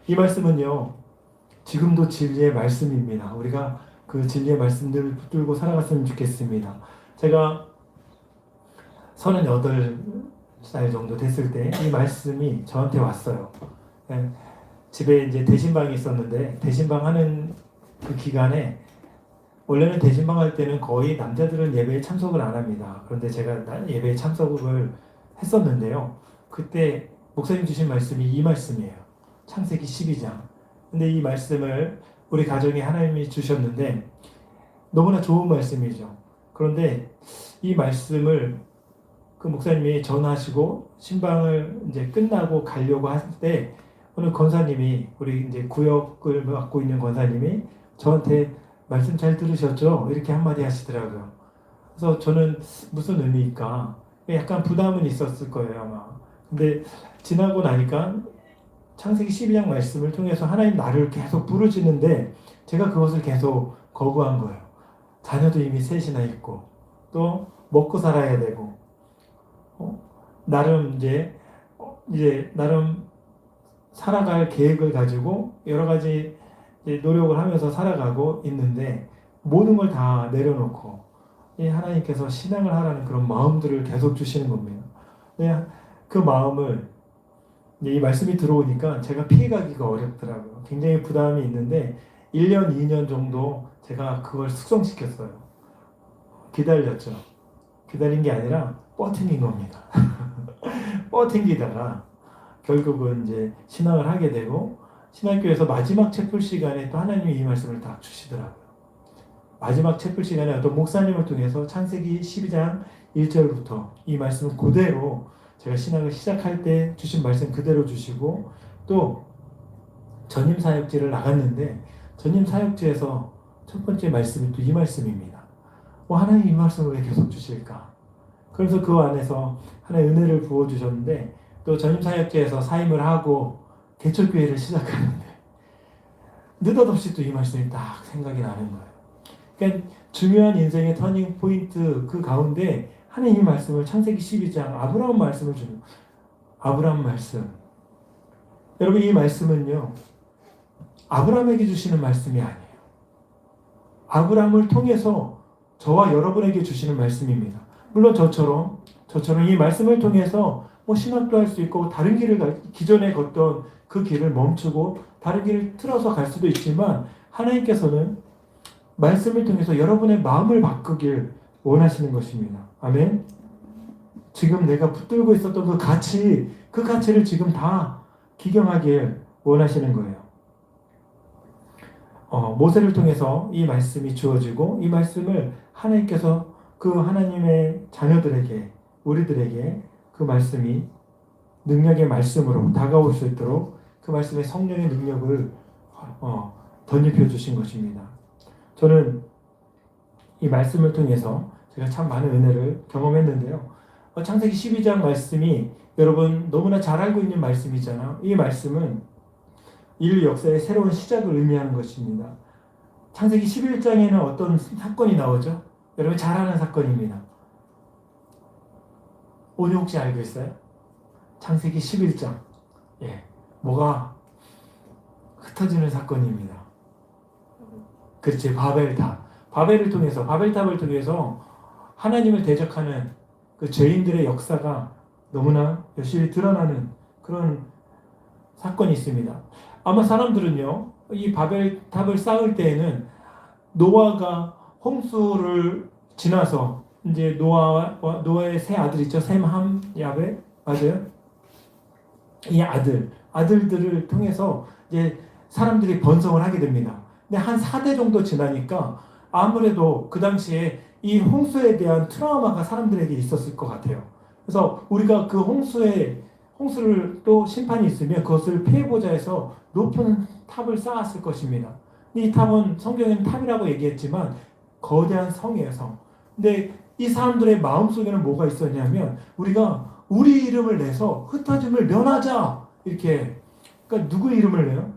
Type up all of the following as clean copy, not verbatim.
이 말씀은요, 지금도 진리의 말씀입니다. 우리가 그 진리의 말씀들을 붙들고 살아갔으면 좋겠습니다. 제가 38살 정도 됐을 때 이 말씀이 저한테 왔어요. 예, 집에 이제 대신방이 있었는데, 대신방 하는 그 기간에, 원래는 대신방 할 때는 거의 남자들은 예배에 참석을 안 합니다. 그런데 제가 예배에 참석을 했었는데요. 그때 목사님 주신 말씀이 이 말씀이에요. 창세기 12장. 근데 이 말씀을 우리 가정에 하나님이 주셨는데 너무나 좋은 말씀이죠. 그런데 이 말씀을 그 목사님이 전하시고 신방을 이제 끝나고 가려고 할 때 어느 권사님이, 우리 이제 구역을 맡고 있는 권사님이 저한테 말씀 잘 들으셨죠? 이렇게 한마디 하시더라고요. 그래서 저는 무슨 의미일까? 약간 부담은 있었을 거예요, 아마. 근데 지나고 나니까 창세기 12장 말씀을 통해서 하나님 나를 계속 부르시는데 제가 그것을 계속 거부한 거예요. 자녀도 이미 셋이나 있고 또 먹고 살아야 되고 나름 이제 나름 살아갈 계획을 가지고 여러 가지 노력을 하면서 살아가고 있는데 모든 걸 다 내려놓고 하나님께서 신앙을 하라는 그런 마음들을 계속 주시는 겁니다. 그 마음을 이 말씀이 들어오니까 제가 피해가기가 어렵더라고요. 굉장히 부담이 있는데 1년, 2년 정도 제가 그걸 숙성시켰어요. 기다렸죠. 기다린 게 아니라 뻗팅긴 겁니다. 뻗팅기다가 결국은 이제 신앙을 하게 되고 신학교에서 마지막 채플 시간에 또 하나님이 이 말씀을 딱 주시더라고요. 마지막 채플 시간에 어떤 목사님을 통해서 창세기 12장 1절부터 이 말씀을 그대로 제가 신학을 시작할 때 주신 말씀 그대로 주시고 또 전임 사역지를 나갔는데 전임 사역지에서 첫 번째 말씀이 또 이 말씀입니다. 하나님 이 말씀을 왜 계속 주실까? 그래서 그 안에서 하나의 은혜를 부어주셨는데 또 전임 사역지에서 사임을 하고 개척교회를 시작하는데 느닷없이 또 이 말씀이 딱 생각이 나는 거예요. 그러니까 중요한 인생의 터닝 포인트 그 가운데 하나님의 말씀을 창세기 12장 아브라함 말씀을 주는 아브라함 말씀. 여러분 이 말씀은요. 아브라함에게 주시는 말씀이 아니에요. 아브라함을 통해서 저와 여러분에게 주시는 말씀입니다. 물론 저처럼 이 말씀을 통해서 신학도 할 수 있고 다른 길을 기존에 걷던 그 길을 멈추고 다른 길을 틀어서 갈 수도 있지만 하나님께서는 말씀을 통해서 여러분의 마음을 바꾸길 원하시는 것입니다. 아멘. 지금 내가 붙들고 있었던 그 가치를 지금 다 기경하길 원하시는 거예요. 모세를 통해서 이 말씀이 주어지고 이 말씀을 하나님께서 그 하나님의 자녀들에게 우리들에게 그 말씀이 능력의 말씀으로 다가올 수 있도록 그 말씀의 성령의 능력을 덧입혀 주신 것입니다. 저는 이 말씀을 통해서 제가 참 많은 은혜를 경험했는데요. 창세기 12장 말씀이 여러분 너무나 잘 알고 있는 말씀이잖아요. 이 말씀은 인류 역사의 새로운 시작을 의미하는 것입니다. 창세기 11장에는 어떤 사건이 나오죠? 여러분 잘 아는 사건입니다. 오늘 혹시 알고 있어요? 창세기 11장. 뭐가 흩어지는 사건입니다. 그렇지, 바벨탑을 통해서 하나님을 대적하는 그 죄인들의 역사가 너무나 열심히 드러나는 그런 사건이 있습니다. 아마 사람들은요, 이 바벨탑을 쌓을 때에는 노아가 홍수를 지나서 이제 노아의 세 아들 있죠, 셈, 함, 야벳, 맞아요? 이 아들들을 통해서 이제 사람들이 번성을 하게 됩니다. 근데 한 4대 정도 지나니까 아무래도 그 당시에 이 홍수에 대한 트라우마가 사람들에게 있었을 것 같아요. 그래서 우리가 그 홍수를 또 심판이 있으면 그것을 피해보자 해서 높은 탑을 쌓았을 것입니다. 이 탑은 성경에는 탑이라고 얘기했지만 거대한 성이에요, 성. 근데 이 사람들의 마음속에는 뭐가 있었냐면 우리가 우리 이름을 내서 흩어짐을 면하자 이렇게. 그러니까 누구 이름을 내요?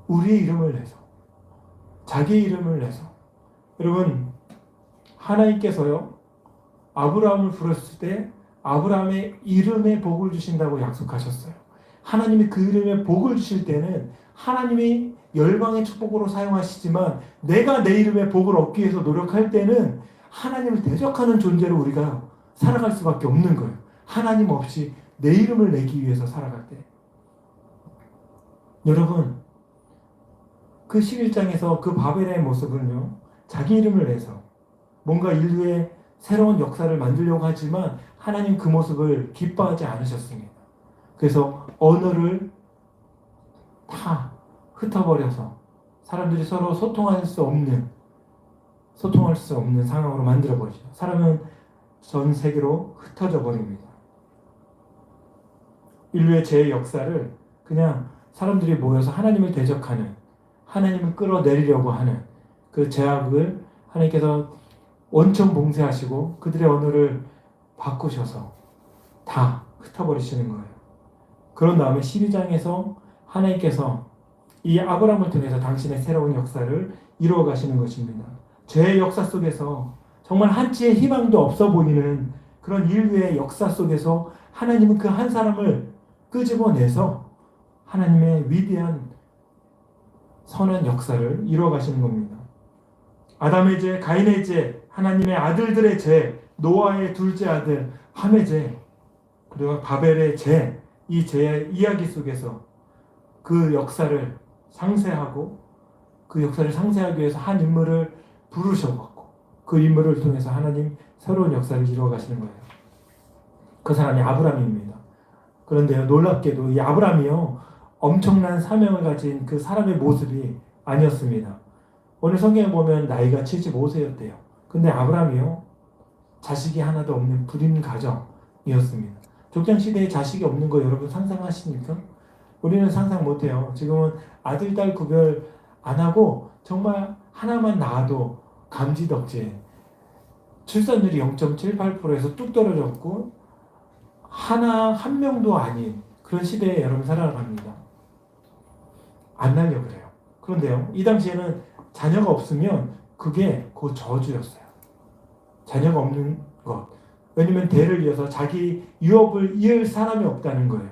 우리의 이름을 내서, 자기 이름을 내서. 여러분 하나님께서요 아브라함을 부르실 때 아브라함의 이름에 복을 주신다고 약속하셨어요. 하나님이 그 이름에 복을 주실 때는 하나님이 열방의 축복으로 사용하시지만 내가 내 이름에 복을 얻기 위해서 노력할 때는 하나님을 대적하는 존재로 우리가 살아갈 수밖에 없는 거예요. 하나님 없이 내 이름을 내기 위해서 살아갈 때. 여러분, 그 11장에서 그 바벨의 모습은요, 자기 이름을 내서 뭔가 인류의 새로운 역사를 만들려고 하지만 하나님 그 모습을 기뻐하지 않으셨습니다. 그래서 언어를 다 흩어버려서 사람들이 서로 소통할 수 없는 상황으로 만들어버리죠. 사람은 전 세계로 흩어져 버립니다. 인류의 죄의 역사를 그냥 사람들이 모여서 하나님을 대적하는, 하나님을 끌어내리려고 하는 그 죄악을 하나님께서 원천 봉쇄하시고 그들의 언어를 바꾸셔서 다 흩어버리시는 거예요. 그런 다음에 12장에서 하나님께서 이 아브라함을 통해서 당신의 새로운 역사를 이루어 가시는 것입니다. 죄의 역사 속에서 정말 한치의 희망도 없어 보이는 그런 인류의 역사 속에서 하나님은 그 한 사람을 끄집어내서 하나님의 위대한 선한 역사를 이루어 가시는 겁니다. 아담의 죄, 가인의 죄, 하나님의 아들들의 죄, 노아의 둘째 아들 함의 죄, 그리고 바벨의 죄, 이 죄의 이야기 속에서 그 역사를 상세하고 그 역사를 상세하기 위해서 한 인물을 부르셔갖고 그 인물을 통해서 하나님 새로운 역사를 이루어 가시는 거예요. 그 사람이 아브라함입니다. 그런데요, 놀랍게도 이 아브라함이요, 엄청난 사명을 가진 그 사람의 모습이 아니었습니다. 오늘 성경에 보면 나이가 75세였대요. 근데 아브라함이요, 자식이 하나도 없는 불임 가정이었습니다. 족장 시대에 자식이 없는 거 여러분 상상하십니까? 우리는 상상 못해요. 지금은 아들, 딸 구별 안 하고 정말 하나만 낳아도 감지덕지. 출산율이 0.78%에서 뚝 떨어졌고 한 명도 아닌 그런 시대에 여러분 살아갑니다. 안 날려 그래요. 그런데요, 이 당시에는 자녀가 없으면 그게 그 저주였어요. 자녀가 없는 것. 왜냐면 대를 이어서 자기 유업을 이을 사람이 없다는 거예요.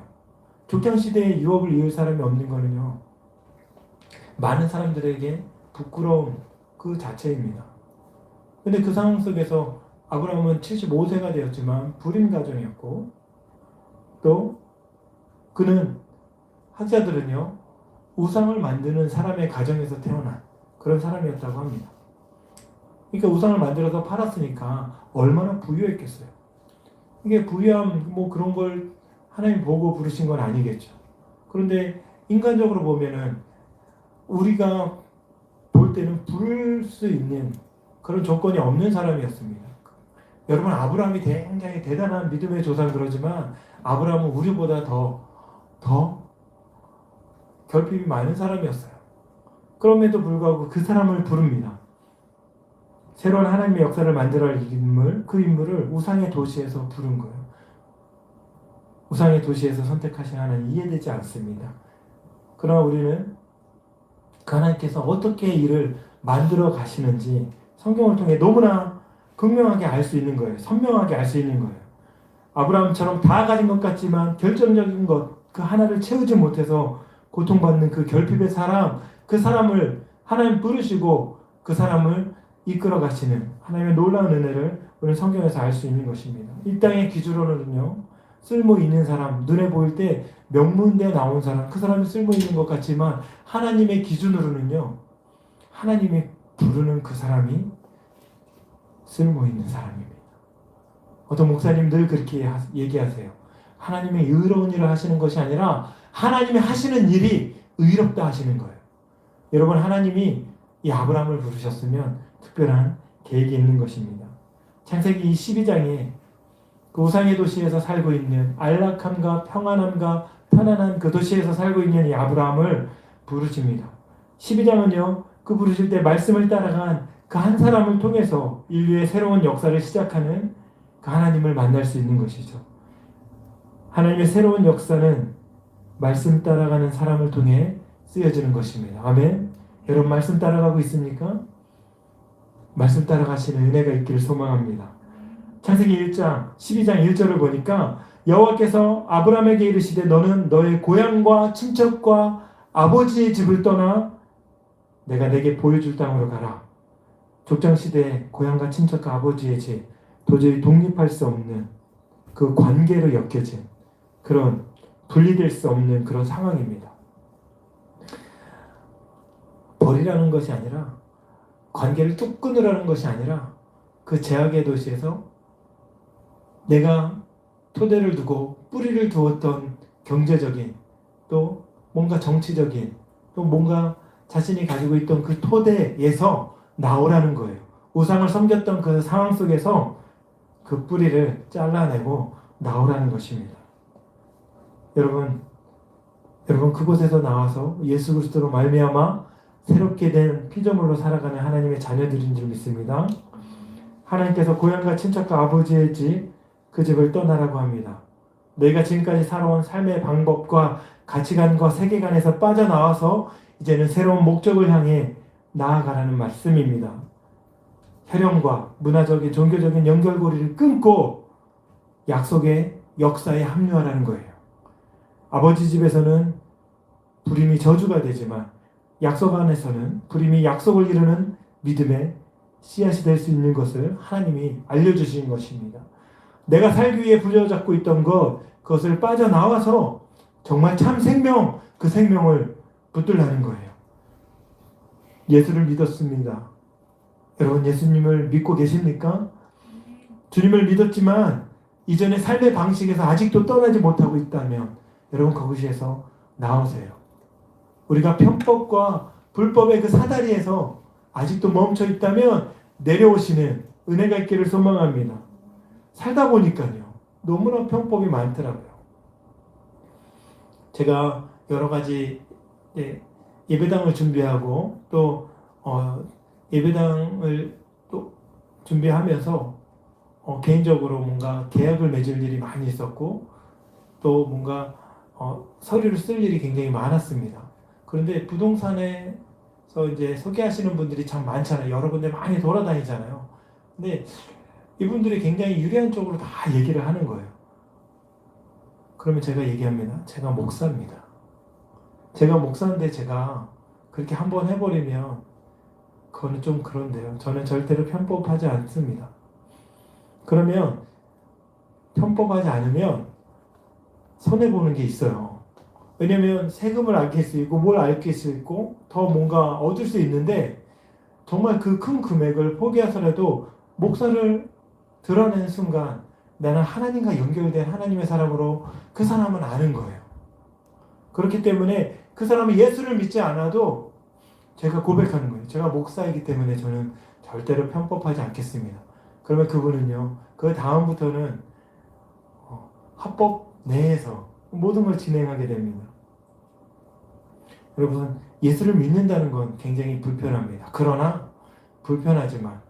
족장시대에 유업을 이을 사람이 없는 거는요, 많은 사람들에게 부끄러운 그 자체입니다. 근데 그 상황 속에서 아브라함은 75세가 되었지만 불임 가정이었고, 또 그는 학자들은요, 우상을 만드는 사람의 가정에서 태어난 그런 사람이었다고 합니다. 그러니까 우상을 만들어서 팔았으니까 얼마나 부유했겠어요. 이게 부유함 뭐 그런 걸 하나님 보고 부르신 건 아니겠죠. 그런데 인간적으로 보면은 우리가 볼 때는 부를 수 있는 그런 조건이 없는 사람이었습니다. 여러분, 아브라함이 굉장히 대단한 믿음의 조상 그러지만 아브라함은 우리보다 더 결핍이 많은 사람이었어요. 그럼에도 불구하고 그 사람을 부릅니다. 새로운 하나님의 역사를 만들어야 할 인물, 그 인물을 우상의 도시에서 부른 거예요. 우상의 도시에서 선택하신 하나님 이해되지 않습니다. 그러나 우리는 그 하나님께서 어떻게 이를 만들어 가시는지 성경을 통해 너무나 극명하게 알 수 있는 거예요. 선명하게 알 수 있는 거예요. 아브라함처럼 다 가진 것 같지만 결정적인 것, 그 하나를 채우지 못해서 고통받는 그 결핍의 사람, 그 사람을 하나님 부르시고 그 사람을 이끌어 가시는 하나님의 놀라운 은혜를 오늘 성경에서 알 수 있는 것입니다. 이 땅의 기준으로는요, 쓸모 있는 사람, 눈에 보일 때 명문대에 나온 사람, 그 사람이 쓸모 있는 것 같지만 하나님의 기준으로는요, 하나님이 부르는 그 사람이 쓸모 있는 사람입니다. 어떤 목사님 늘 그렇게 얘기하세요. 하나님의 의로운 일을 하시는 것이 아니라 하나님이 하시는 일이 의롭다 하시는 거예요. 여러분, 하나님이 이 아브라함을 부르셨으면 특별한 계획이 있는 것입니다. 창세기 12장에 그 우상의 도시에서 살고 있는 안락함과 평안함과 편안한 그 도시에서 살고 있는 이 아브라함을 부르십니다. 12장은요, 그 부르실 때 말씀을 따라간 그 한 사람을 통해서 인류의 새로운 역사를 시작하는 그 하나님을 만날 수 있는 것이죠. 하나님의 새로운 역사는 말씀 따라가는 사람을 통해 쓰여지는 것입니다. 아멘. 여러분, 말씀 따라가고 있습니까? 말씀 따라가시는 은혜가 있기를 소망합니다. 창세기 1장 12장 1절을 보니까 여호와께서 아브라함에게 이르시되 너는 너의 고향과 친척과 아버지의 집을 떠나 내가 내게 보여줄 땅으로 가라. 족장시대에 고향과 친척과 아버지의 집, 도저히 독립할 수 없는 그 관계로 엮여진 그런 분리될 수 없는 그런 상황입니다. 버리라는 것이 아니라, 관계를 뚝 끊으라는 것이 아니라, 그 제약의 도시에서 내가 토대를 두고 뿌리를 두었던 경제적인, 또 뭔가 정치적인, 또 뭔가 자신이 가지고 있던 그 토대에서 나오라는 거예요. 우상을 섬겼던 그 상황 속에서 그 뿌리를 잘라내고 나오라는 것입니다. 여러분 그곳에서 나와서 예수 그리스도로 말미암아 새롭게 된 피조물로 살아가는 하나님의 자녀들인 줄 믿습니다. 하나님께서 고향과 친척과 아버지의 집, 그 집을 떠나라고 합니다. 너희가 지금까지 살아온 삶의 방법과 가치관과 세계관에서 빠져나와서 이제는 새로운 목적을 향해 나아가라는 말씀입니다. 혈연과 문화적인 종교적인 연결고리를 끊고 약속의 역사에 합류하라는 거예요. 아버지 집에서는 불임이 저주가 되지만 약속 안에서는 불임이 약속을 이루는 믿음의 씨앗이 될 수 있는 것을 하나님이 알려주신 것입니다. 내가 살기 위해 부여잡고 있던 그것을 빠져나와서 정말 참 생명, 그 생명을 붙들라는 거예요. 예수를 믿었습니다. 여러분 예수님을 믿고 계십니까? 주님을 믿었지만 이전의 삶의 방식에서 아직도 떠나지 못하고 있다면 여러분 거기에서 나오세요. 우리가 편법과 불법의 그 사다리에서 아직도 멈춰 있다면 내려오시는 은혜가 있기를 소망합니다. 살다 보니까요. 너무나 편법이 많더라고요. 제가 여러 가지 예배당을 준비하고 또 예배당을 또 준비하면서 개인적으로 뭔가 계약을 맺을 일이 많이 있었고 또 뭔가 서류를 쓸 일이 굉장히 많았습니다. 그런데 부동산에서 이제 소개하시는 분들이 참 많잖아요. 여러 군데 많이 돌아다니잖아요. 근데 이분들이 굉장히 유리한 쪽으로 다 얘기를 하는 거예요. 그러면 제가 얘기합니다. 제가 목사입니다. 제가 목사인데 제가 그렇게 한번 해버리면 그거는 좀 그런데요. 저는 절대로 편법하지 않습니다. 그러면 편법하지 않으면 손해보는 게 있어요. 왜냐면 세금을 아낄 수 있고 뭘 아낄 수 있고 더 뭔가 얻을 수 있는데 정말 그 큰 금액을 포기하더라도 목사를 드러내는 순간 나는 하나님과 연결된 하나님의 사람으로 그 사람은 아는 거예요. 그렇기 때문에 그 사람은 예수를 믿지 않아도 제가 고백하는 거예요. 제가 목사이기 때문에 저는 절대로 편법하지 않겠습니다. 그러면 그분은요. 그 다음부터는 합법 내에서 모든 걸 진행하게 됩니다. 여러분 예수를 믿는다는 건 굉장히 불편합니다. 그러나 불편하지만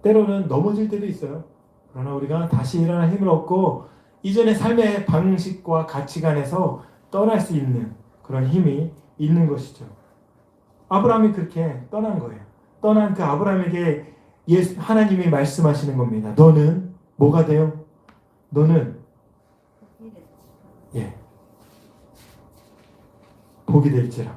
때로는 넘어질 때도 있어요. 그러나 우리가 다시 일어날 힘을 얻고 이전의 삶의 방식과 가치관에서 떠날 수 있는 그런 힘이 있는 것이죠. 아브라함이 그렇게 떠난 거예요. 떠난 그 아브라함에게 하나님이 말씀하시는 겁니다. 너는 뭐가 돼요? 너는 복이 될지라.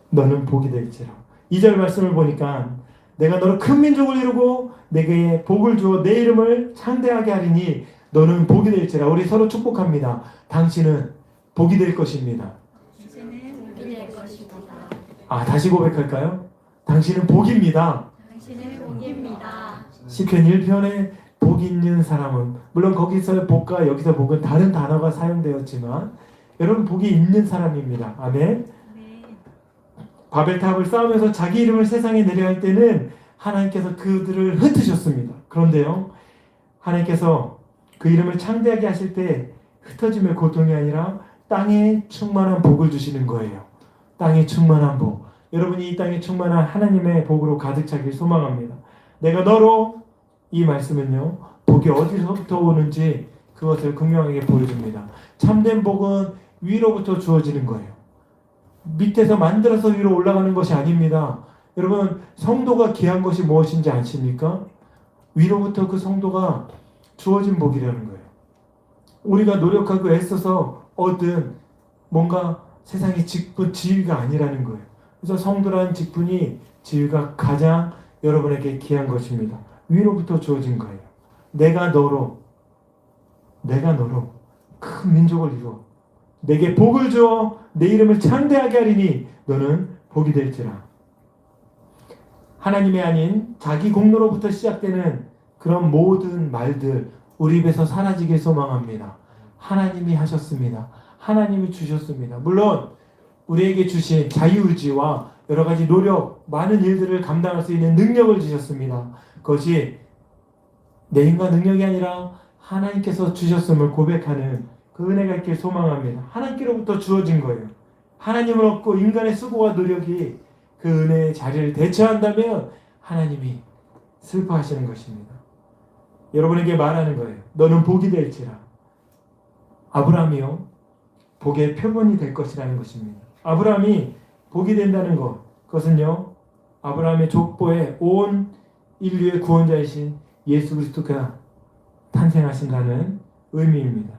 너는 복이 될지라. 2절 말씀을 보니까 내가 너를 큰 민족을 이루고 내게 복을 주어 내 이름을 창대하게 하리니 너는 복이 될지라. 우리 서로 축복합니다. 당신은 복이 될 것입니다. 당신은 복이 될 것입니다. 다시 고백할까요? 당신은 복입니다. 당신은 복입니다. 시편 1편에 복 있는 사람은, 물론 거기서 복과 여기서 복은 다른 단어가 사용되었지만 여러분 복이 있는 사람입니다. 아멘. 바벨탑을 쌓으면서 자기 이름을 세상에 내려 할 때는 하나님께서 그들을 흩으셨습니다. 그런데요, 하나님께서 그 이름을 창대하게 하실 때 흩어짐의 고통이 아니라 땅에 충만한 복을 주시는 거예요. 땅에 충만한 복. 여러분이 이 땅에 충만한 하나님의 복으로 가득 차길 소망합니다. 내가 너로, 이 말씀은요, 복이 어디서부터 오는지 그것을 분명하게 보여줍니다. 참된 복은 위로부터 주어지는 거예요. 밑에서 만들어서 위로 올라가는 것이 아닙니다. 여러분 성도가 귀한 것이 무엇인지 아십니까? 위로부터 그 성도가 주어진 복이라는 거예요. 우리가 노력하고 애써서 얻은 뭔가 세상의 직분, 지위가 아니라는 거예요. 그래서 성도라는 직분이 지위가 가장 여러분에게 귀한 것입니다. 위로부터 주어진 거예요. 내가 너로 큰 민족을 이루어 내게 복을 주어 내 이름을 창대하게 하리니 너는 복이 될지라. 하나님이 아닌 자기 공로로부터 시작되는 그런 모든 말들 우리 입에서 사라지길 소망합니다. 하나님이 하셨습니다. 하나님이 주셨습니다. 물론 우리에게 주신 자유의지와 여러 가지 노력, 많은 일들을 감당할 수 있는 능력을 주셨습니다. 그것이 내 인간 능력이 아니라 하나님께서 주셨음을 고백하는 그 은혜가 있길 소망합니다. 하나님께로부터 주어진 거예요. 하나님을 얻고 인간의 수고와 노력이 그 은혜의 자리를 대체한다면 하나님이 슬퍼하시는 것입니다. 여러분에게 말하는 거예요. 너는 복이 될지라. 아브라함이요, 복의 표본이 될 것이라는 것입니다. 아브라함이 복이 된다는 것, 그것은요, 아브라함의 족보에 온 인류의 구원자이신 예수 그리스도가 탄생하신다는 의미입니다.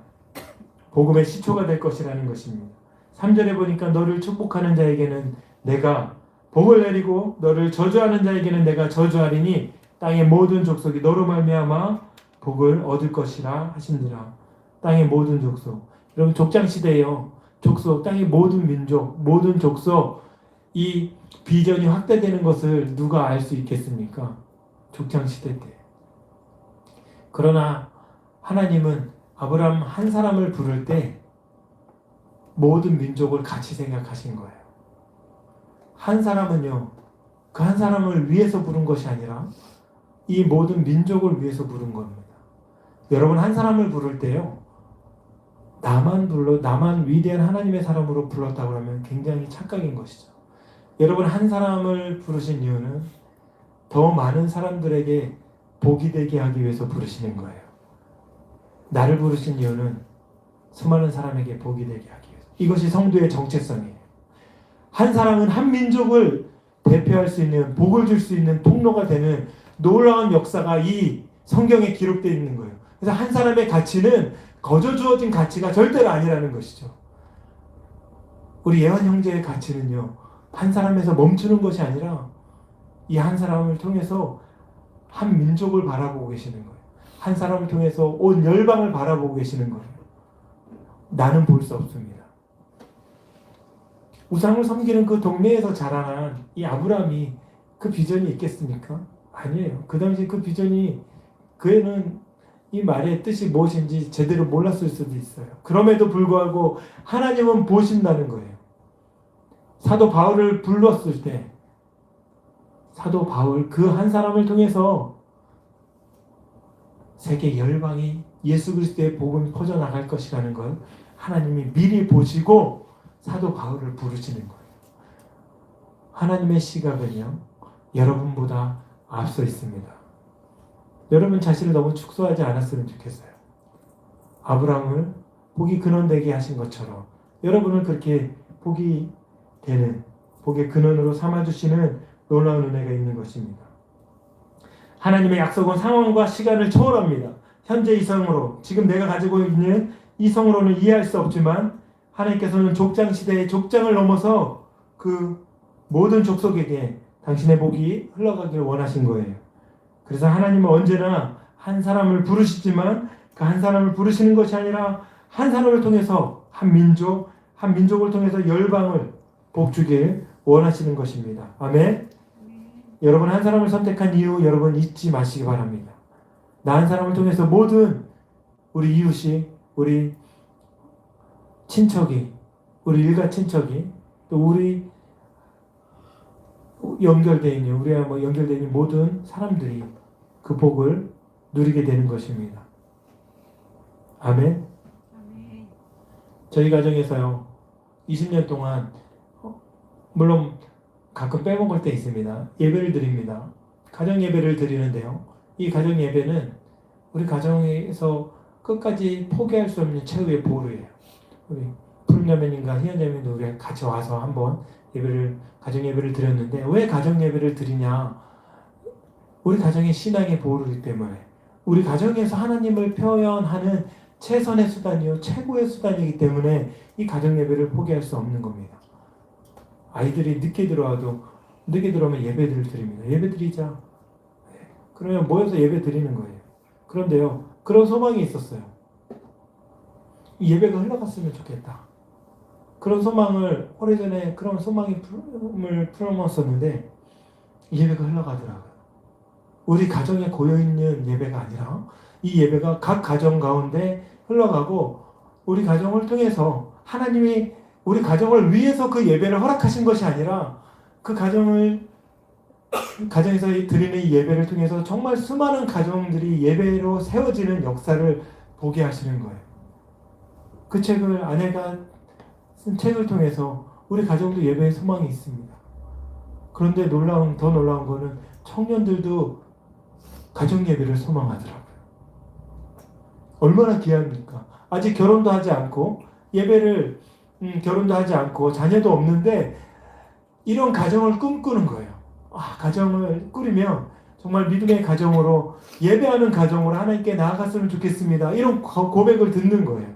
복음의 시초가 될 것이라는 것입니다. 3절에 보니까 너를 축복하는 자에게는 내가 복을 내리고 너를 저주하는 자에게는 내가 저주하리니 땅의 모든 족속이 너로 말미암아 복을 얻을 것이라 하신지라. 땅의 모든 족속. 여러분 족장시대에요. 족속, 땅의 모든 민족, 모든 족속, 이 비전이 확대되는 것을 누가 알 수 있겠습니까? 족장시대 때. 그러나 하나님은 아브라함 한 사람을 부를 때 모든 민족을 같이 생각하신 거예요. 한 사람은요, 그 한 사람을 위해서 부른 것이 아니라 이 모든 민족을 위해서 부른 겁니다. 여러분 한 사람을 부를 때요, 나만 위대한 하나님의 사람으로 불렀다고 하면 굉장히 착각인 것이죠. 여러분 한 사람을 부르신 이유는 더 많은 사람들에게 복이 되게 하기 위해서 부르시는 거예요. 나를 부르신 이유는 수많은 사람에게 복이 되게 하기 위해서. 이것이 성도의 정체성이에요. 한 사람은 한 민족을 대표할 수 있는, 복을 줄 수 있는 통로가 되는 놀라운 역사가 이 성경에 기록되어 있는 거예요. 그래서 한 사람의 가치는 거저 주어진 가치가 절대로 아니라는 것이죠. 우리 예완 형제의 가치는요, 한 사람에서 멈추는 것이 아니라 이 한 사람을 통해서 한 민족을 바라보고 계시는 거예요. 한 사람을 통해서 온 열방을 바라보고 계시는 거예요. 나는 볼 수 없습니다. 우상을 섬기는 그 동네에서 자라난 이 아브라함이 그 비전이 있겠습니까? 아니에요. 그 당시 그 비전이, 그애는 이 말의 뜻이 무엇인지 제대로 몰랐을 수도 있어요. 그럼에도 불구하고 하나님은 보신다는 거예요. 사도 바울을 불렀을 때 사도 바울 그 한 사람을 통해서 세계 열방이 예수 그리스도의 복음이 퍼져나갈 것이라는 걸 하나님이 미리 보시고 사도 바울을 부르시는 거예요. 하나님의 시각은요, 여러분보다 앞서 있습니다. 여러분 자신을 너무 축소하지 않았으면 좋겠어요. 아브라함을 복이 근원되게 하신 것처럼 여러분을 그렇게 복이 되는, 복의 근원으로 삼아주시는 놀라운 은혜가 있는 것입니다. 하나님의 약속은 상황과 시간을 초월합니다. 현재 이성으로, 지금 내가 가지고 있는 이성으로는 이해할 수 없지만 하나님께서는 족장시대의 족장을 넘어서 그 모든 족속에게 당신의 복이 흘러가기를 원하신 거예요. 그래서 하나님은 언제나 한 사람을 부르시지만 그 한 사람을 부르시는 것이 아니라 한 사람을 통해서 한 민족을 통해서 열방을 복주길 원하시는 것입니다. 아멘. 여러분 한 사람을 선택한 이유 여러분 잊지 마시기 바랍니다. 나 한 사람을 통해서 모든 우리 이웃이, 우리 친척이, 우리 일가 친척이, 또 우리 연결되어 있는, 우리와 연결되어 있는 모든 사람들이 그 복을 누리게 되는 것입니다. 아멘. 저희 가정에서요, 20년 동안 물론 가끔 빼먹을 때 있습니다. 예배를 드립니다. 가정 예배를 드리는데요, 이 가정 예배는 우리 가정에서 끝까지 포기할 수 없는 최후의 보루예요. 우리 푸른자매님과 희연자매님도 우리 같이 와서 한번 가정 예배를 드렸는데, 왜 가정 예배를 드리냐? 우리 가정의 신앙의 보루이기 때문에, 우리 가정에서 하나님을 표현하는 최선의 수단이요 최고의 수단이기 때문에 이 가정 예배를 포기할 수 없는 겁니다. 아이들이 늦게 들어오면 예배를 드립니다. 예배 드리자. 그러면 모여서 예배 드리는 거예요. 그런데요, 그런 소망이 있었어요. 이 예배가 흘러갔으면 좋겠다. 그런 소망을 오래전에 그런 소망이 품었었는데 이 예배가 흘러가더라고요. 우리 가정에 고여있는 예배가 아니라 이 예배가 각 가정 가운데 흘러가고 우리 가정을 통해서 하나님이 우리 가정을 위해서 그 예배를 허락하신 것이 아니라 그 가정에서 드리는 이 예배를 통해서 정말 수많은 가정들이 예배로 세워지는 역사를 보게 하시는 거예요. 그 책을 아내가 쓴 책을 통해서 우리 가정도 예배의 소망이 있습니다. 그런데 더 놀라운 거는 청년들도 가정 예배를 소망하더라고요. 얼마나 귀합니까? 아직 결혼도 하지 않고 결혼도 하지 않고 자녀도 없는데 이런 가정을 꿈꾸는 거예요. 가정을 꾸리면 정말 믿음의 가정으로 예배하는 가정으로 하나님께 나아갔으면 좋겠습니다. 이런 고백을 듣는 거예요.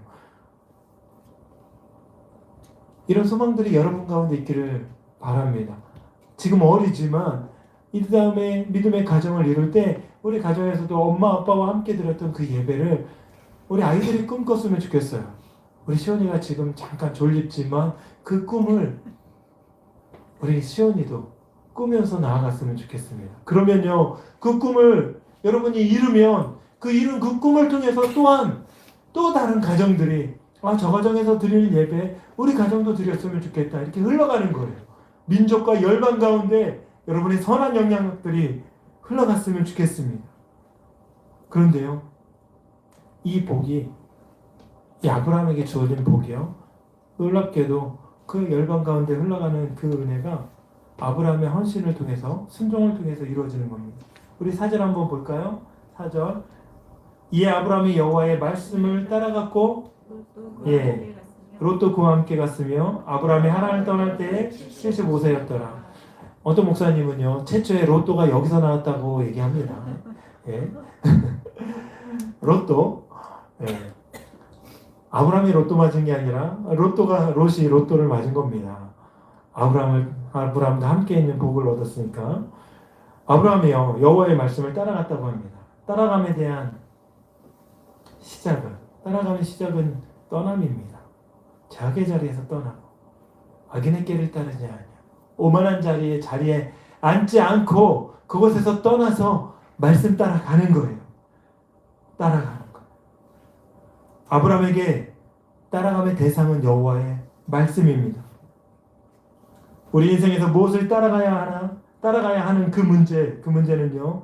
이런 소망들이 여러분 가운데 있기를 바랍니다. 지금 어리지만 이 다음에 믿음의 가정을 이룰 때 우리 가정에서도 엄마 아빠와 함께 드렸던 그 예배를 우리 아이들이 꿈꿨으면 좋겠어요. 우리 시온이가 지금 잠깐 졸립지만 그 꿈을 우리 시온이도 꾸면서 나아갔으면 좋겠습니다. 그러면요, 그 꿈을 여러분이 이루면 그 이룬 그 꿈을 통해서 또한 또 다른 가정들이 저 가정에서 드리는 예배 우리 가정도 드렸으면 좋겠다 이렇게 흘러가는 거예요. 민족과 열방 가운데 여러분의 선한 영향력들이 흘러갔으면 좋겠습니다. 그런데요, 이 복이 이 아브라함에게 주어진 복이요, 놀랍게도 그 열방 가운데 흘러가는 그 은혜가 아브라함의 헌신을 통해서 순종을 통해서 이루어지는 겁니다. 우리 4절 한번 볼까요? 4절 이에 아브라함이 여호와의 말씀을 따라갔고 롯도 그와 함께 갔으며 아브라함이 하란을 떠날 때에 75세였더라. 어떤 목사님은요, 최초의 롯도가 여기서 나왔다고 얘기합니다. 예. 롯도, 아브라함이 롯도 맞은 게 아니라 롯이 롯도를 맞은 겁니다. 아브라함과 함께 있는 복을 얻었으니까. 아브라함이요, 여호와의 말씀을 따라갔다고 합니다. 따라감에 대한 따라가는 시작은 떠남입니다. 자기의 자리에서 떠나고 악인의 길을 따르지 않냐. 오만한 자리에 앉지 않고 그곳에서 떠나서 말씀 따라가는 거예요. 따라가는 거. 아브라함에게 따라감의 대상은 여호와의 말씀입니다. 우리 인생에서 무엇을 따라가야 하는 그 문제는요,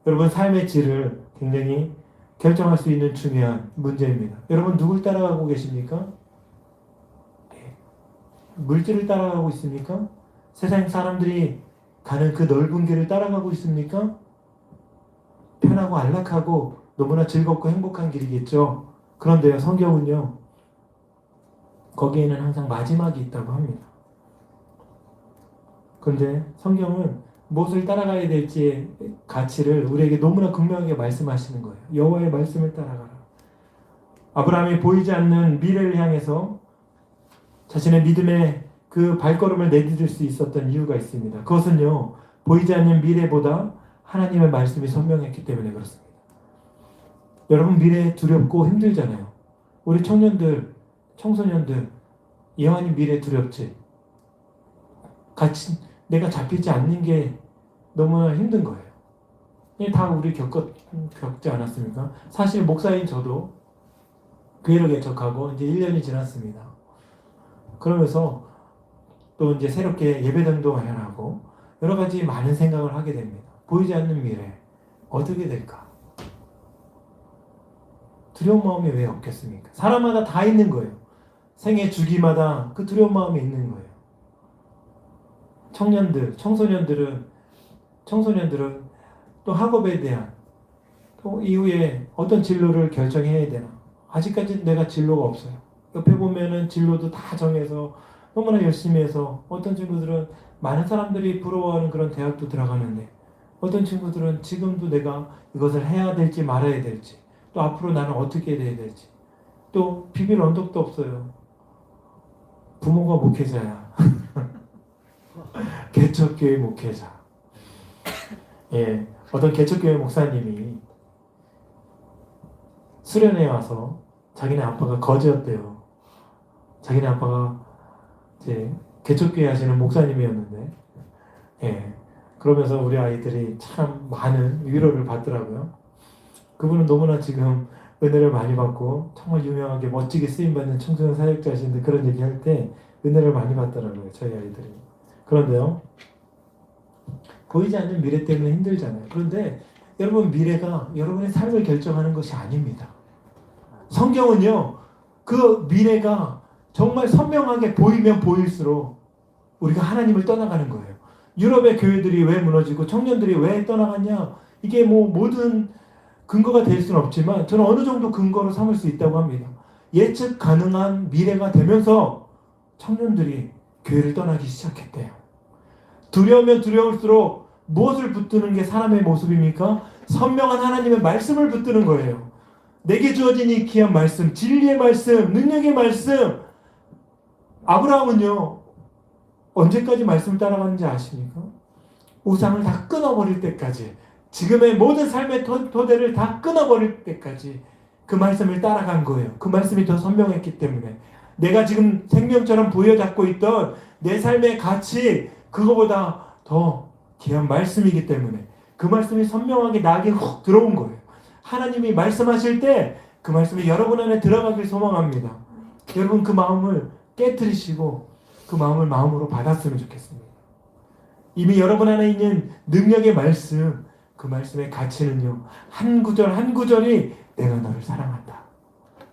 여러분 삶의 질을 굉장히 결정할 수 있는 중요한 문제입니다. 여러분 누굴 따라가고 계십니까? 물질을 따라가고 있습니까? 세상 사람들이 가는 그 넓은 길을 따라가고 있습니까? 편하고 안락하고 너무나 즐겁고 행복한 길이겠죠. 그런데요, 성경은요, 거기에는 항상 마지막이 있다고 합니다. 그런데 성경은 무엇을 따라가야 될지의 가치를 우리에게 너무나 극명하게 말씀하시는 거예요. 여호와의 말씀을 따라가라. 아브라함이 보이지 않는 미래를 향해서 자신의 믿음의 그 발걸음을 내디딜 수 있었던 이유가 있습니다. 그것은요, 보이지 않는 미래보다 하나님의 말씀이 선명했기 때문에 그렇습니다. 여러분 미래 두렵고 힘들잖아요. 우리 청소년들 예환이 미래 두렵지? 내가 잡히지 않는 게 너무나 힘든 거예요. 이게 다 우리 겪지 않았습니까? 사실 목사인 저도 교회를 개척하고 이제 1년이 지났습니다. 그러면서 또 이제 새롭게 예배당도 마련하고 여러 가지 많은 생각을 하게 됩니다. 보이지 않는 미래 어떻게 될까? 두려운 마음이 왜 없겠습니까? 사람마다 다 있는 거예요. 생애 주기마다 그 두려운 마음이 있는 거예요. 청소년들은 또 학업에 대한 또 이후에 어떤 진로를 결정해야 되나? 아직까지 내가 진로가 없어요. 옆에 보면은 진로도 다 정해서 너무나 열심히 해서 어떤 친구들은 많은 사람들이 부러워하는 그런 대학도 들어가는데 어떤 친구들은 지금도 내가 이것을 해야 될지 말아야 될지 또 앞으로 나는 어떻게 돼야 될지 또 비빌 언덕도 없어요. 부모가 목회자야. 개척교회 목회자. 예, 어떤 개척교회 목사님이 수련회에 와서 자기네 아빠가 거지였대요. 자기네 아빠가 이제 개척교회 하시는 목사님이었는데, 예, 그러면서 우리 아이들이 참 많은 위로를 받더라고요. 그분은 너무나 지금 은혜를 많이 받고 정말 유명하게 멋지게 쓰임받는 청소년 사역자신데 그런 얘기할 때 은혜를 많이 받더라고요. 저희 아이들이. 그런데요, 보이지 않는 미래 때문에 힘들잖아요. 그런데 여러분, 미래가 여러분의 삶을 결정하는 것이 아닙니다. 성경은요, 그 미래가 정말 선명하게 보이면 보일수록 우리가 하나님을 떠나가는 거예요. 유럽의 교회들이 왜 무너지고 청년들이 왜 떠나갔냐, 이게 뭐 모든 근거가 될 수는 없지만 저는 어느 정도 근거로 삼을 수 있다고 합니다. 예측 가능한 미래가 되면서 청년들이 교회를 떠나기 시작했대요. 두려우면 두려울수록 무엇을 붙드는 게 사람의 모습입니까? 선명한 하나님의 말씀을 붙드는 거예요. 내게 주어진 이 귀한 말씀, 진리의 말씀, 능력의 말씀. 아브라함은요, 언제까지 말씀을 따라가는지 아십니까? 우상을 다 끊어버릴 때까지, 지금의 모든 삶의 토대를 다 끊어버릴 때까지 그 말씀을 따라간 거예요. 그 말씀이 더 선명했기 때문에. 내가 지금 생명처럼 부여잡고 있던 내 삶의 가치, 그거보다 더 귀한 말씀이기 때문에 그 말씀이 선명하게 나에게 훅 들어온 거예요. 하나님이 말씀하실 때 그 말씀이 여러분 안에 들어가길 소망합니다. 여러분, 그 마음을 깨트리시고 그 마음을 마음으로 받았으면 좋겠습니다. 이미 여러분 안에 있는 능력의 말씀, 그 말씀의 가치는요, 한 구절 한 구절이 내가 너를 사랑한다,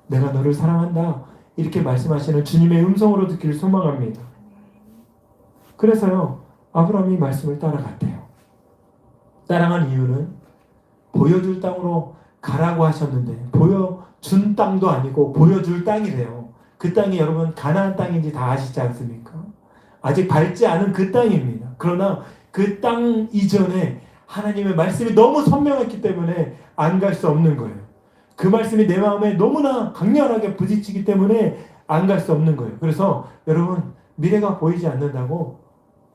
내가 너를 사랑한다, 이렇게 말씀하시는 주님의 음성으로 듣기를 소망합니다. 그래서요, 아브라함이 말씀을 따라갔대요. 따라간 이유는 보여줄 땅으로 가라고 하셨는데, 보여준 땅도 아니고 보여줄 땅이래요. 그 땅이 여러분 가나안 땅인지 다 아시지 않습니까? 아직 밟지 않은 그 땅입니다. 그러나 그 땅 이전에 하나님의 말씀이 너무 선명했기 때문에 안 갈 수 없는 거예요. 그 말씀이 내 마음에 너무나 강렬하게 부딪히기 때문에 안 갈 수 없는 거예요. 그래서 여러분, 미래가 보이지 않는다고,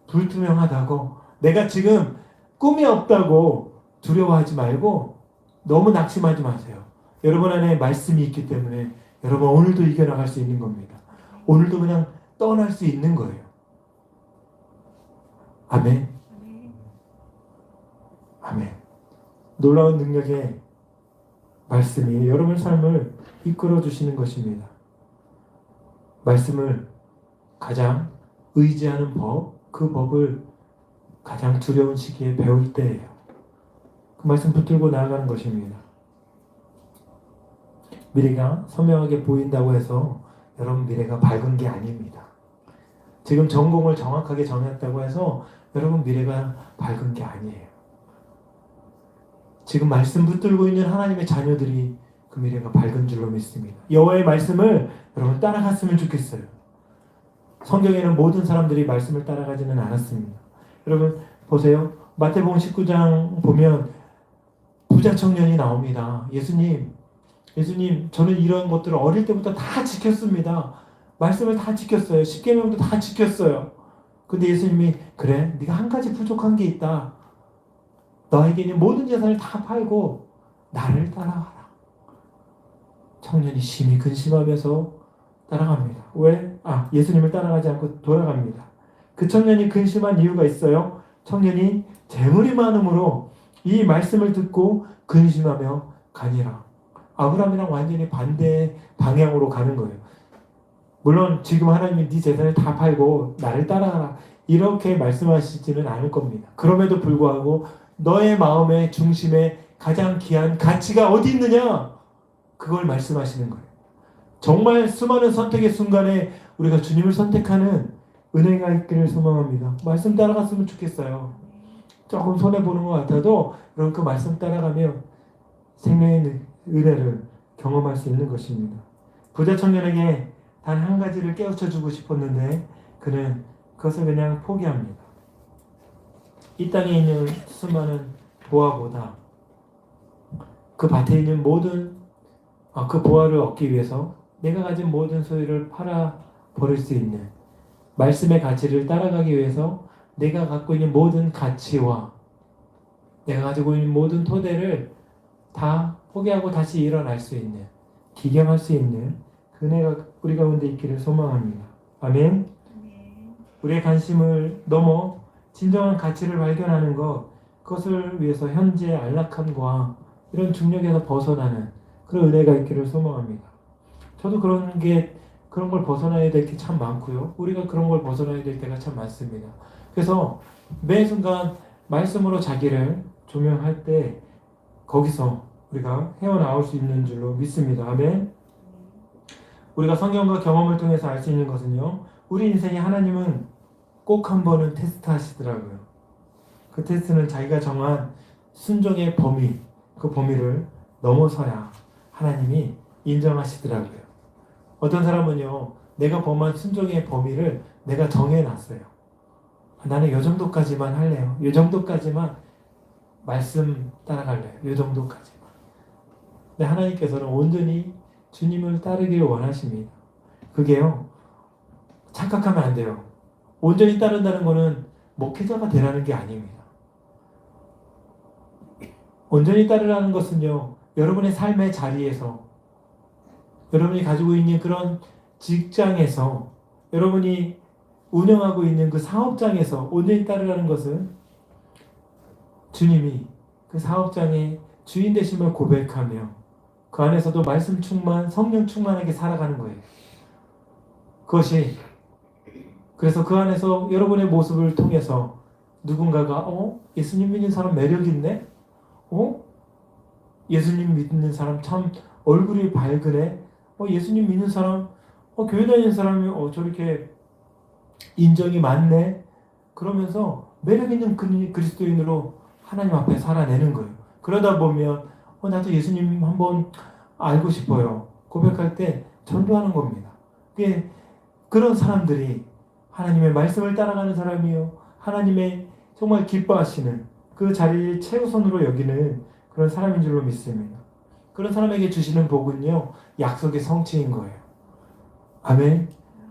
불투명하다고, 내가 지금 꿈이 없다고 두려워하지 말고 너무 낙심하지 마세요. 여러분 안에 말씀이 있기 때문에 여러분 오늘도 이겨나갈 수 있는 겁니다. 오늘도 그냥 떠날 수 있는 거예요. 아멘. 아멘. 놀라운 능력의 말씀이 여러분 삶을 이끌어 주시는 것입니다. 말씀을 가장 의지하는 법, 그 법을 가장 두려운 시기에 배울 때예요. 그 말씀 붙들고 나아가는 것입니다. 미래가 선명하게 보인다고 해서 여러분 미래가 밝은 게 아닙니다. 지금 전공을 정확하게 정했다고 해서 여러분 미래가 밝은 게 아니에요. 지금 말씀 붙들고 있는 하나님의 자녀들이 그 미래가 밝은 줄로 믿습니다. 여호와의 말씀을 여러분 따라갔으면 좋겠어요. 성경에는 모든 사람들이 말씀을 따라가지는 않았습니다. 여러분 보세요. 마태복음 19장 보면 부자 청년이 나옵니다. 예수님, 저는 이런 것들을 어릴 때부터 다 지켰습니다. 말씀을 다 지켰어요. 십계명도 다 지켰어요. 근데 예수님이, 그래, 네가 한 가지 부족한 게 있다. 너에게 있는 모든 재산을 다 팔고 나를 따라가라. 청년이 심히 근심하면서 따라갑니다. 왜? 예수님을 따라가지 않고 돌아갑니다. 그 청년이 근심한 이유가 있어요. 청년이 재물이 많음으로 이 말씀을 듣고 근심하며 가니라. 아브라함이랑 완전히 반대 방향으로 가는 거예요. 물론 지금 하나님이 네 재산을 다 팔고 나를 따라가라 이렇게 말씀하시지는 않을 겁니다. 그럼에도 불구하고 너의 마음의 중심에 가장 귀한 가치가 어디 있느냐? 그걸 말씀하시는 거예요. 정말 수많은 선택의 순간에 우리가 주님을 선택하는 은혜가 있기를 소망합니다. 말씀 따라갔으면 좋겠어요. 조금 손해보는 것 같아도 여러분 그 말씀 따라가면 생명의 은혜를 경험할 수 있는 것입니다. 부자 청년에게 단 한 가지를 깨우쳐주고 싶었는데 그는 그것을 그냥 포기합니다. 이 땅에 있는 수많은 보화보다 그 밭에 있는 모든 그 보화를 얻기 위해서 내가 가진 모든 소유를 팔아 버릴 수 있는 말씀의 가치를 따라가기 위해서 내가 갖고 있는 모든 가치와 내가 가지고 있는 모든 토대를 다 포기하고 다시 일어날 수 있는 기경할 수 있는 그 은혜가 우리 가운데 있기를 소망합니다. 아멘. 우리의 관심을 넘어 진정한 가치를 발견하는 것, 그것을 위해서 현재의 안락함과 이런 중력에서 벗어나는 그런 은혜가 있기를 소망합니다. 저도 그런 걸 벗어나야 될 게 참 많고요. 우리가 그런 걸 벗어나야 될 때가 참 많습니다. 그래서 매 순간 말씀으로 자기를 조명할 때 거기서 우리가 헤어나올 수 있는 줄로 믿습니다. 아멘. 우리가 성경과 경험을 통해서 알 수 있는 것은요, 우리 인생에 하나님은 꼭 한 번은 테스트 하시더라고요. 그 테스트는 자기가 정한 순종의 범위, 그 범위를 넘어서야 하나님이 인정하시더라고요. 어떤 사람은요, 내가 범한 순종의 범위를 내가 정해놨어요. 나는 이 정도까지만 할래요. 이 정도까지만 말씀 따라갈래요. 이 정도까지만. 근데 하나님께서는 온전히 주님을 따르기를 원하십니다. 그게요, 착각하면 안 돼요. 온전히 따른다는 것은 목회자가 되라는 게 아닙니다. 온전히 따르라는 것은요, 여러분의 삶의 자리에서, 여러분이 가지고 있는 그런 직장에서, 여러분이 운영하고 있는 그 사업장에서 온전히 따르라는 것은 주님이 그 사업장의 주인 되심을 고백하며 그 안에서도 말씀 충만, 성령 충만하게 살아가는 거예요. 그것이, 그래서 그 안에서 여러분의 모습을 통해서 누군가가 예수님 믿는 사람 매력 있네? 예수님 믿는 사람 참 얼굴이 밝으네? 예수님 믿는 사람, 교회 다니는 사람이 저렇게 인정이 많네? 그러면서 매력 있는 그리스도인으로 하나님 앞에 살아내는 거예요. 그러다 보면 나도 예수님 한번 알고 싶어요. 고백할 때 전도하는 겁니다. 그런 사람들이 하나님의 말씀을 따라가는 사람이요, 하나님의 정말 기뻐하시는 그 자리를 최우선으로 여기는 그런 사람인 줄로 믿습니다. 그런 사람에게 주시는 복은요, 약속의 성취인 거예요. 아멘.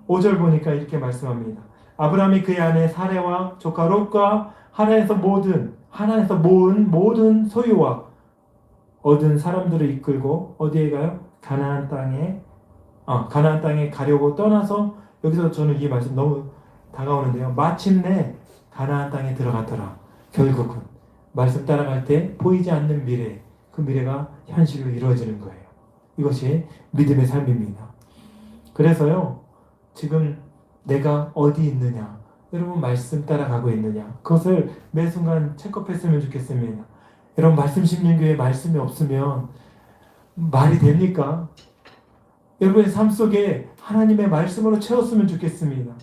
5절 보니까 이렇게 말씀합니다. 아브라함이 그의 아내 사레와 조카 롯과 하나에서 모은 모든 소유와 얻은 사람들을 이끌고 어디에 가요? 가나안 땅에 가려고 떠나서, 여기서 저는 이 말씀 너무 다가오는데요. 마침내 가나안 땅에 들어갔더라. 결국은 말씀 따라갈 때 보이지 않는 미래, 그 미래가 현실로 이루어지는 거예요. 이것이 믿음의 삶입니다. 그래서요, 지금 내가 어디 있느냐, 여러분 말씀 따라가고 있느냐, 그것을 매 순간 체크했으면 좋겠습니다. 여러분 말씀 심는 교회에 말씀이 없으면 말이 됩니까? 여러분의 삶 속에 하나님의 말씀으로 채웠으면 좋겠습니다.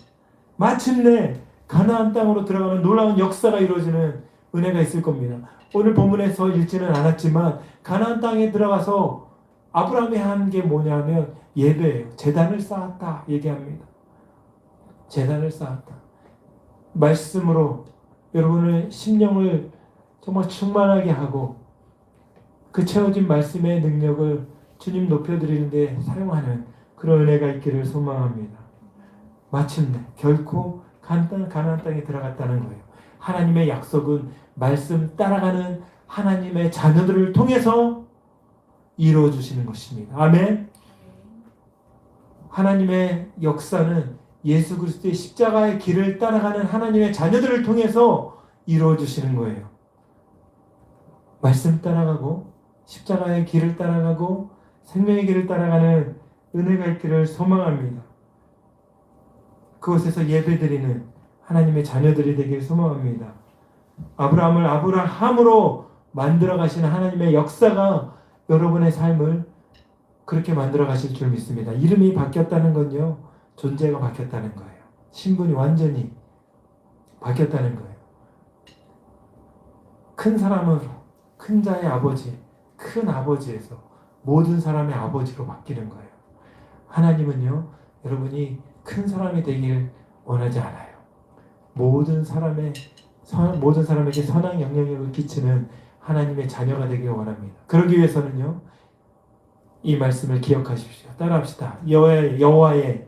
마침내 가나안 땅으로 들어가는 놀라운 역사가 이루어지는 은혜가 있을 겁니다. 오늘 본문에서 읽지는 않았지만 가나안 땅에 들어가서 아브라함이 한 게 뭐냐면 예배예요. 제단을 쌓았다 얘기합니다. 제단을 쌓았다. 말씀으로 여러분의 심령을 정말 충만하게 하고 그 채워진 말씀의 능력을 주님 높여드리는 데 사용하는 그런 은혜가 있기를 소망합니다. 마침내 결코 가나안 땅에 들어갔다는 거예요. 하나님의 약속은 말씀 따라가는 하나님의 자녀들을 통해서 이루어주시는 것입니다. 아멘. 하나님의 역사는 예수 그리스도의 십자가의 길을 따라가는 하나님의 자녀들을 통해서 이루어주시는 거예요. 말씀 따라가고 십자가의 길을 따라가고 생명의 길을 따라가는 은혜가 있기를 소망합니다. 그곳에서 예배드리는 하나님의 자녀들이 되길 소망합니다. 아브라함을 아브라함으로 만들어 가시는 하나님의 역사가 여러분의 삶을 그렇게 만들어 가실 줄 믿습니다. 이름이 바뀌었다는 건요, 존재가 바뀌었다는 거예요. 신분이 완전히 바뀌었다는 거예요. 큰 사람으로, 큰 자의 아버지, 큰 아버지에서 모든 사람의 아버지로 바뀌는 거예요. 하나님은요, 여러분이 큰 사람이 되길 원하지 않아요. 모든 사람에게 선한 영향력을 끼치는 하나님의 자녀가 되길 원합니다. 그러기 위해서는요, 이 말씀을 기억하십시오. 따라합시다. 여호와의 여호와의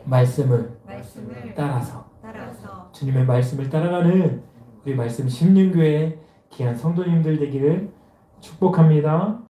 말씀을 말씀을 따라서 따라서 주님의 말씀을 따라가는 우리 말씀 16교회 귀한 성도님들 되기를 축복합니다.